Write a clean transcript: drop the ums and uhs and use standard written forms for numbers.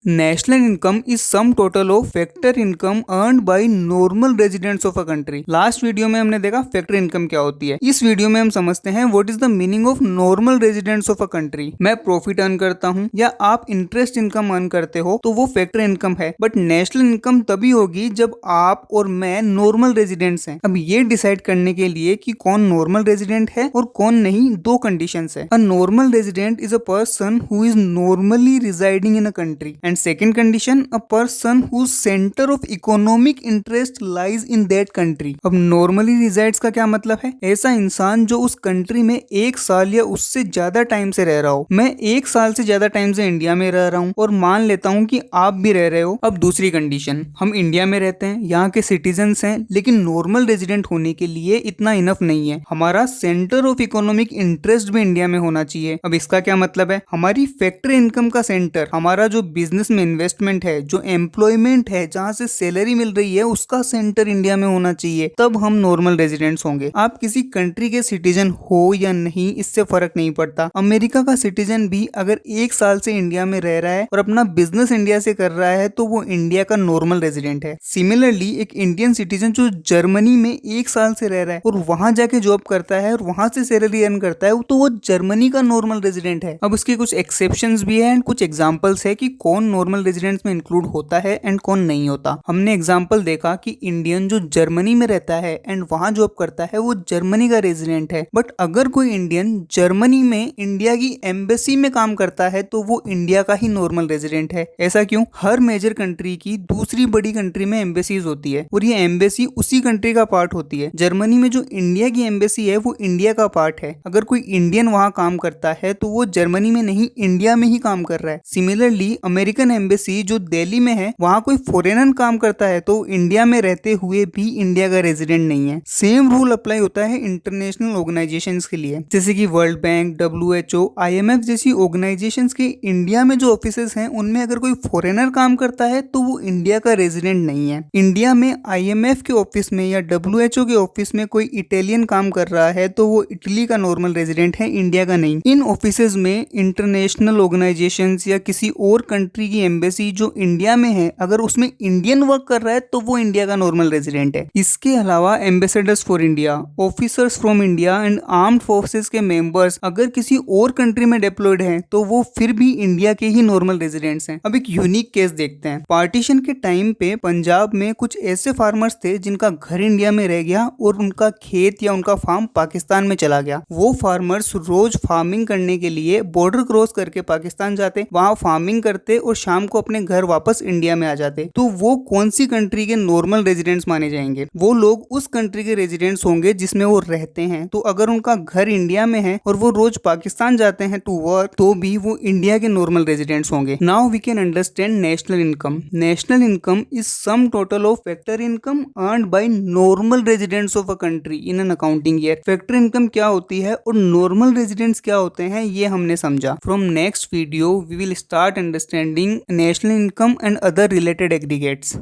National income is sum total of factor income earned by normal residents of a country. Last video में हमने देखा factor income क्या होती है। इस वीडियो में हम समझते हैं what is the meaning of normal residents of a country. मैं प्रॉफिट अर्न करता हूँ या आप इंटरेस्ट इनकम अर्न करते हो तो वो फैक्टर इनकम है, बट नेशनल इनकम तभी होगी जब आप और मैं नॉर्मल रेजिडेंट्स हैं। अब ये डिसाइड करने के लिए कि कौन नॉर्मल रेजिडेंट है और कौन नहीं, दो कंडीशंस है। A normal resident is a person who is normally residing in a country and second condition, a person whose centre of economic interest lies in that country. अब नॉर्मली रिजाइड्स का क्या मतलब है? ऐसा इंसान जो उस कंट्री में 1 साल या उससे ज्यादा टाइम से रह रहा हो। मैं 1 साल से ज्यादा टाइम से इंडिया में रह रहा हूँ और मान लेता हूँ कि आप भी रह रहे हो। अब दूसरी कंडीशन, हम इंडिया में रहते हैं, यहाँ के सिटीजन्स हैं, लेकिन नॉर्मल रेजिडेंट होने के लिए इतना इनफ नहीं है। हमारा सेंटर ऑफ इकोनॉमिक इंटरेस्ट भी इंडिया में होना चाहिए। अब इसका क्या मतलब है? हमारी फैक्टर इनकम का सेंटर, हमारा जो बिजनेस में इन्वेस्टमेंट है, जो एम्प्लॉयमेंट है, जहाँ से सैलरी मिल रही है, उसका सेंटर इंडिया में होना चाहिए, तब हम नॉर्मल रेजिडेंट्स होंगे। आप किसी कंट्री के सिटीजन हो या नहीं, इससे फर्क नहीं पड़ता। अमेरिका का सिटीजन भी अगर 1 साल से इंडिया में रह रहा है और अपना बिजनेस इंडिया से कर रहा है तो वो इंडिया का नॉर्मल रेजिडेंट है। सिमिलरली एक इंडियन सिटीजन जो जर्मनी में 1 साल से रह रहा है और वहां जाके जॉब करता है और वहां से सैलरी अर्न करता है, तो वो जर्मनी का नॉर्मल रेजिडेंट है। अब उसके कुछ एक्सेप्शंस भी है एंड कुछ एग्जांपल्स है कि कौन नॉर्मल रेजिडेंट्स में इंक्लूड होता है एंड कौन नहीं होता। हमने एग्जांपल देखा कि इंडियन जो जर्मनी में रहता है एंड वहां जॉब करता है वो जर्मनी का रेजिडेंट है, बट अगर कोई इंडियन जर्मनी में इंडिया की एम्बेसी में काम करता है तो वो इंडिया का ही नॉर्मल रेजिडेंट है। ऐसा क्यों? हर मेजर कंट्री की दूसरी बड़ी कंट्री में एम्बेसीज होती है और ये एम्बेसी उसी कंट्री का पार्ट होती है। जर्मनी में जो इंडिया की एम्बेसी है वो इंडिया का पार्ट है। अगर कोई इंडियन वहां काम करता है तो वो जर्मनी में नहीं, इंडिया में ही काम कर रहा है। सिमिलरली अमेरिकन एम्बेसी जो दिल्ली में है, वहां कोई फॉरेनर काम करता है तो इंडिया में रहते हुए भी इंडिया का रेजिडेंट नहीं है। सेम रूल अप्लाई होता है इंटरनेशनल ऑर्गेनाइजेशंस के लिए, जैसे कि वर्ल्ड बैंक, WHO, IMF जैसी ऑर्गेनाइजेशंस के इंडिया में जो ऑफिसेस हैं उनमें अगर कोई फॉरेनर काम करता है तो वो इंडिया का रेजिडेंट नहीं है। इंडिया में IMF के ऑफिस में या WHO के ऑफिस में कोई इटालियन काम कर रहा है तो वो इटली का नॉर्मल रेजिडेंट है, इंडिया का नहीं। इन ऑफिसेज में इंटरनेशनल ऑर्गेनाइजेशंस या किसी और कंट्री की एम्बेसी जो इंडिया में है, अगर उसमें इंडियन वर्क कर रहा है तो वो इंडिया का नॉर्मल रेजिडेंट है। इसके अलावा ambassadors for India, officers from India and armed forces के मेंबर्स अगर किसी और कंट्री में डिप्लॉयड हैं तो वो फिर भी इंडिया के ही नॉर्मल रेजिडेंट्स हैं। अब एक यूनिक केस देखते हैं। पार्टीशन के टाइम पे पंजाब में कुछ ऐसे फार्मर्स थे जिनका घर इंडिया में रह गया और उनका खेत या उनका फार्म पाकिस्तान में चला गया। वो फार्मर्स रोज फार्मिंग करने के लिए बॉर्डर क्रॉस करके पाकिस्तान जाते, वहां फार्मिंग करते और शाम को अपने घर वापस इंडिया में आ जाते। तो वो कौन सी कंट्री के नॉर्मल रेजिडेंट्स माने जाएंगे? वो लोग उस कंट्री के रेजिडेंट्स होंगे जिसमें वो रहते हैं। तो अगर उनका घर इंडिया में है और वो रोज पाकिस्तान जाते हैं टू वर्क, तो भी वो इंडिया के नॉर्मल रेजिडेंट्स होंगे। Now we can understand national income. National income is sum total of factor income earned by normal residents of a country in an accounting year. Factor income क्या होती है और normal residents क्या होते हैं, ये हमने समझा। From next video we will start understanding national income and other related aggregates.